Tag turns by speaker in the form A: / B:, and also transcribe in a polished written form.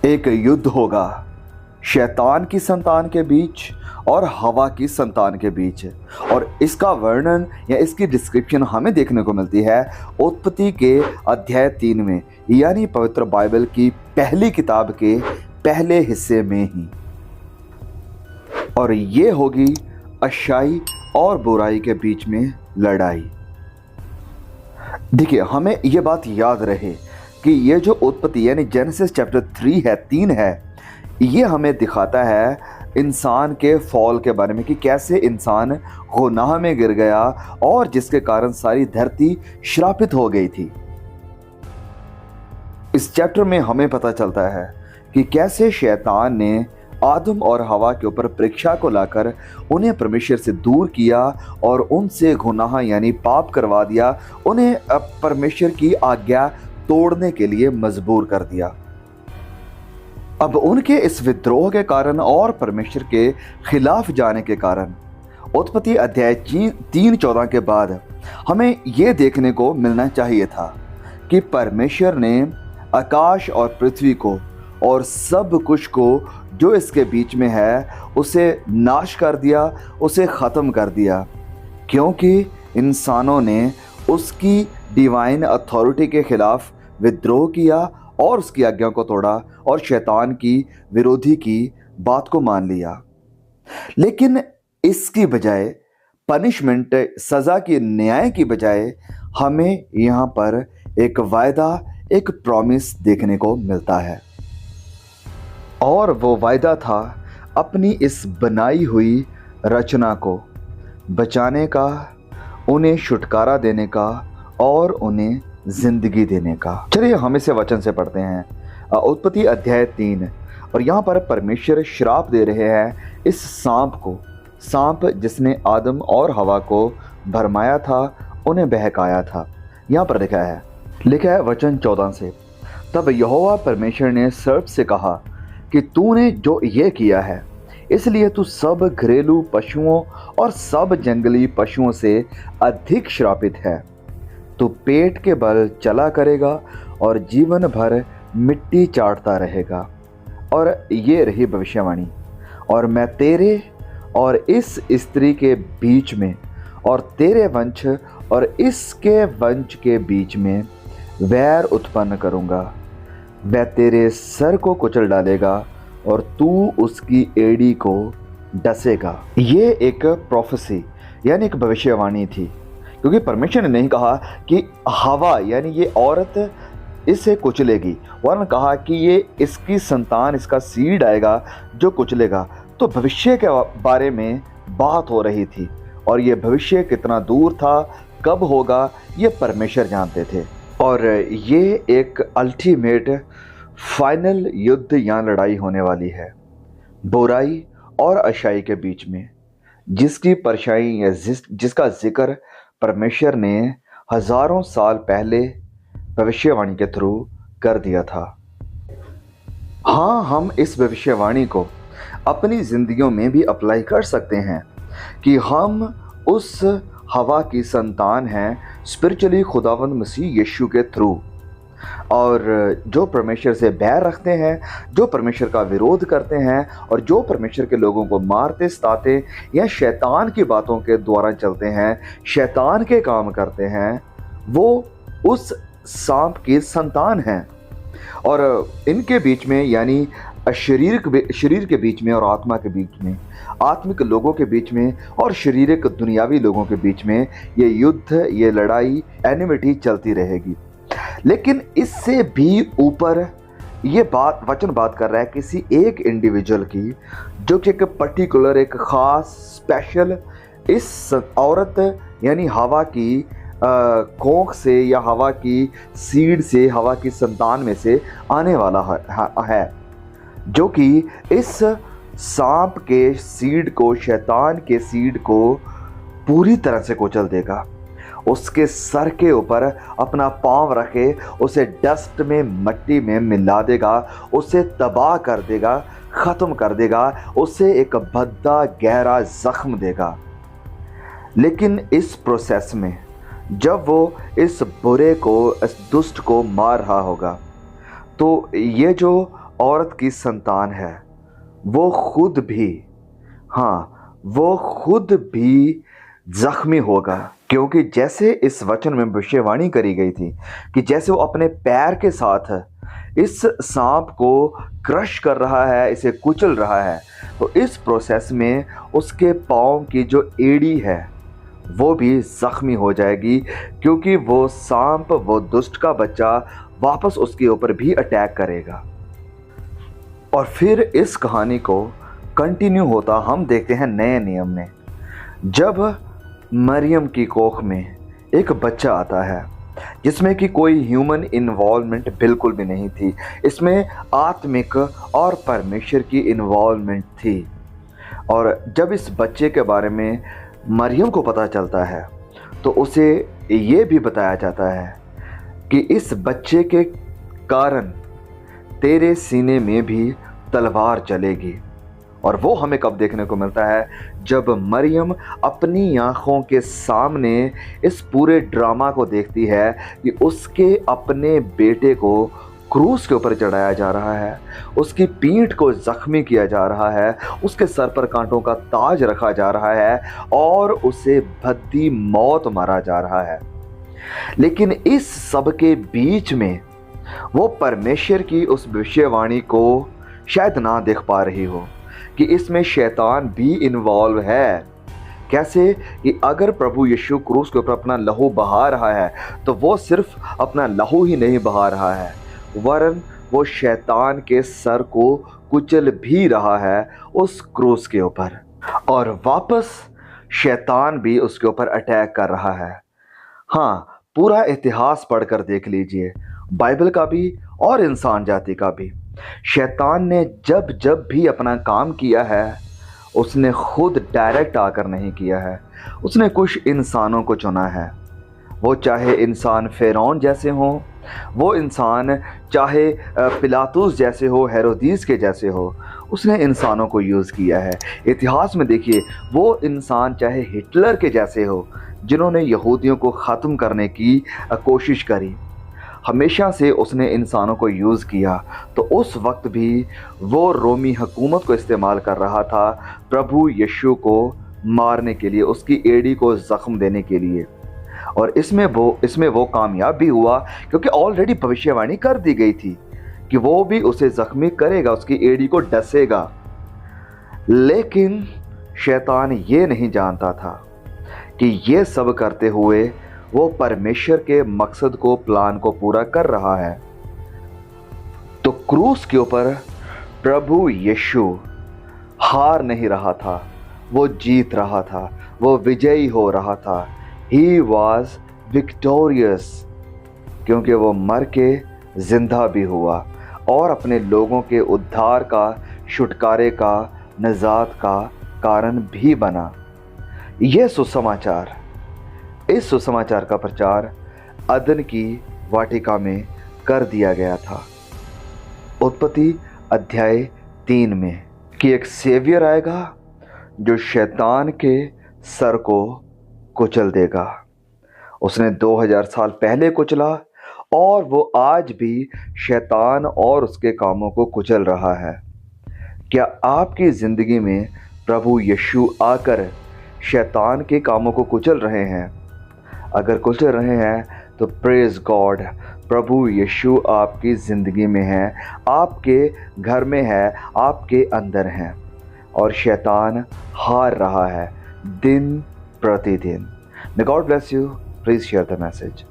A: एक युद्ध होगा शैतान की संतान के बीच और हवा की संतान के बीच। और इसका वर्णन या इसकी डिस्क्रिप्शन हमें देखने को मिलती है उत्पत्ति के अध्याय 3 में, यानी पवित्र बाइबल की पहली किताब के पहले हिस्से में ही। और ये होगी अच्छाई और बुराई के बीच में लड़ाई। देखिए, हमें ये बात याद रहे कि ये जो उत्पत्ति यानी जेनेसिस चैप्टर 3 है, ये हमें दिखाता है इंसान के फॉल के बारे में, कि कैसे इंसान गुनाह में गिर गया और जिसके कारण सारी धरती श्रापित हो गई थी। इस चैप्टर में हमें पता चलता है कि कैसे शैतान ने आदम और हवा के ऊपर परीक्षा को लाकर उन्हें परमेश्वर से दूर किया और उनसे गुनाह यानी पाप करवा दिया, उन्हें परमेश्वर की आज्ञा तोड़ने के लिए मजबूर कर दिया। अब उनके इस विद्रोह के कारण और परमेश्वर के खिलाफ जाने के कारण उत्पत्ति अध्याय 3:14 के बाद हमें यह देखने को मिलना चाहिए था कि परमेश्वर ने आकाश और पृथ्वी को और सब कुछ को जो इसके बीच में है उसे नाश कर दिया, उसे ख़त्म कर दिया, क्योंकि इंसानों ने उसकी डिवाइन अथॉरिटी के खिलाफ विद्रोह किया और उसकी आज्ञा को तोड़ा और शैतान की विरोधी की बात को मान लिया। लेकिन इसकी बजाय पनिशमेंट, सज़ा की, न्याय की बजाय हमें यहाँ पर एक वायदा, एक प्रॉमिस देखने को मिलता है। और वो वायदा था अपनी इस बनाई हुई रचना को बचाने का, उन्हें छुटकारा देने का और उन्हें जिंदगी देने का। चलिए हम इसे वचन से पढ़ते हैं, उत्पत्ति अध्याय 3। और यहाँ पर परमेश्वर श्राप दे रहे हैं इस सांप को, सांप जिसने आदम और हवा को भरमाया था, उन्हें बहकाया था। यहाँ पर लिखा है वचन 14 से, तब यहोवा परमेश्वर ने सर्प से कहा कि तूने जो ये किया है, इसलिए तू सब घरेलू पशुओं और सब जंगली पशुओं से अधिक श्रापित है। तू पेट के बल चला करेगा और जीवन भर मिट्टी चाटता रहेगा। और ये रही भविष्यवाणी, और मैं तेरे और इस स्त्री के बीच में और तेरे वंश और इसके वंश के बीच में वैर उत्पन्न करूँगा। वह तेरे सर को कुचल डालेगा और तू उसकी एड़ी को डसेगा। ये एक प्रोफेसी यानी एक भविष्यवाणी थी, क्योंकि परमेश्वर ने नहीं कहा कि हवा यानी ये औरत इसे कुचलेगी, वरन कहा कि ये इसकी संतान, इसका सीड आएगा जो कुचलेगा। तो भविष्य के बारे में बात हो रही थी, और ये भविष्य कितना दूर था, कब होगा, ये परमेश्वर जानते थे। और ये एक अल्टीमेट फाइनल युद्ध या लड़ाई होने वाली है बुराई और अच्छाई के बीच में, जिसकी परछाई या जिसका जिक्र परमेश्वर ने हजारों साल पहले भविष्यवाणी के थ्रू कर दिया था। हाँ, हम इस भविष्यवाणी को अपनी जिंदगियों में भी अप्लाई कर सकते हैं कि हम उस हवा की संतान हैं स्पिरिचुअली खुदावंद मसीह यीशु के थ्रू, और जो परमेश्वर से बैर रखते हैं, जो परमेश्वर का विरोध करते हैं और जो परमेश्वर के लोगों को मारते, सताते या शैतान की बातों के द्वारा चलते हैं, शैतान के काम करते हैं, वो उस सांप की संतान हैं। और इनके बीच में यानी शरीर के बीच में और आत्मा के बीच में, आत्मिक लोगों के बीच में और शारीरिक दुनियावी लोगों के बीच में ये युद्ध, ये लड़ाई, एनिमिटी चलती रहेगी। लेकिन इससे भी ऊपर ये वचन बात कर रहा है किसी एक इंडिविजुअल की, जो कि एक पर्टिकुलर, एक खास, स्पेशल इस औरत यानी हवा की कोख से या हवा की सीड से, हवा की संतान में से आने वाला है, जो कि इस सांप के सीड को, शैतान के सीड को पूरी तरह से कुचल देगा। उसके सर के ऊपर अपना पांव रखे उसे डस्ट में, मट्टी में मिला देगा, उसे तबाह कर देगा, ख़त्म कर देगा, उसे एक भद्दा गहरा ज़ख्म देगा। लेकिन इस प्रोसेस में जब वो इस बुरे को, इस दुष्ट को मार रहा होगा, तो ये जो औरत की संतान है, वो खुद भी, हाँ, वो खुद भी जख्मी होगा। क्योंकि जैसे इस वचन में भविष्यवाणी करी गई थी कि जैसे वो अपने पैर के साथ इस सांप को क्रश कर रहा है, इसे कुचल रहा है, तो इस प्रोसेस में उसके पाँव की जो एड़ी है वो भी जख्मी हो जाएगी, क्योंकि वो सांप, वो दुष्ट का बच्चा वापस उसके ऊपर भी अटैक करेगा। और फिर इस कहानी को कंटिन्यू होता हम देखते हैं नए नियम में, जब मरियम की कोख में एक बच्चा आता है जिसमें कि कोई ह्यूमन इन्वॉल्वमेंट बिल्कुल भी नहीं थी, इसमें आत्मिक और परमेश्वर की इन्वॉल्वमेंट थी। और जब इस बच्चे के बारे में मरियम को पता चलता है तो उसे ये भी बताया जाता है कि इस बच्चे के कारण तेरे सीने में भी तलवार चलेगी। और वो हमें कब देखने को मिलता है, जब मरियम अपनी आँखों के सामने इस पूरे ड्रामा को देखती है कि उसके अपने बेटे को क्रूस के ऊपर चढ़ाया जा रहा है, उसकी पीठ को जख्मी किया जा रहा है, उसके सर पर कांटों का ताज रखा जा रहा है और उसे भद्दी मौत मारा जा रहा है। लेकिन इस सब के बीच में वो परमेश्वर की उस भविष्यवाणी को शायद ना देख पा रही हो कि इसमें शैतान भी इन्वॉल्व है। कैसे कि अगर प्रभु यीशु क्रूस के ऊपर अपना लहू बहा रहा है तो वो सिर्फ अपना लहू ही नहीं बहा रहा है, वरन वो शैतान के सर को कुचल भी रहा है उस क्रूस के ऊपर, और वापस शैतान भी उसके ऊपर अटैक कर रहा है। हाँ, पूरा इतिहास पढ़कर देख लीजिए, बाइबल का भी और इंसान जाति का भी। शैतान ने जब जब भी अपना काम किया है उसने खुद डायरेक्ट आकर नहीं किया है, उसने कुछ इंसानों को चुना है। वो चाहे इंसान फ़िरौन जैसे हों, वो इंसान चाहे पिलातुस जैसे हो, हेरोदीस के जैसे हो, उसने इंसानों को यूज़ किया है। इतिहास में देखिए, वो इंसान चाहे हिटलर के जैसे हो, जिन्होंने यहूदियों को ख़त्म करने की कोशिश करी, हमेशा से उसने इंसानों को यूज़ किया। तो उस वक्त भी वो रोमी हुकूमत को इस्तेमाल कर रहा था प्रभु यीशु को मारने के लिए, उसकी एड़ी को ज़ख्म देने के लिए। और इसमें वो कामयाब भी हुआ, क्योंकि ऑलरेडी भविष्यवाणी कर दी गई थी कि वो भी उसे ज़ख्मी करेगा, उसकी एड़ी को डसेगा। लेकिन शैतान ये नहीं जानता था कि ये सब करते हुए वो परमेश्वर के मकसद को, प्लान को पूरा कर रहा है। तो क्रूस के ऊपर प्रभु यीशु हार नहीं रहा था, वो जीत रहा था, वो विजयी हो रहा था। He was victorious, क्योंकि वो मर के जिंदा भी हुआ और अपने लोगों के उद्धार का, छुटकारे का, निजात का कारण भी बना। यह सुसमाचार, इस सुसमाचार का प्रचार अदन की वाटिका में कर दिया गया था, उत्पत्ति अध्याय 3 में, कि एक सेवियर आएगा जो शैतान के सर को कुचल देगा। उसने 2000 साल पहले कुचला और वो आज भी शैतान और उसके कामों को कुचल रहा है। क्या आपकी ज़िंदगी में प्रभु यीशु आकर शैतान के कामों को कुचल रहे हैं? अगर कुचल रहे हैं तो प्रेज गॉड, प्रभु यीशु आपकी ज़िंदगी में है, आपके घर में है, आपके अंदर हैं, और शैतान हार रहा है दिन प्रतिदिन। May God bless you. Please share the message.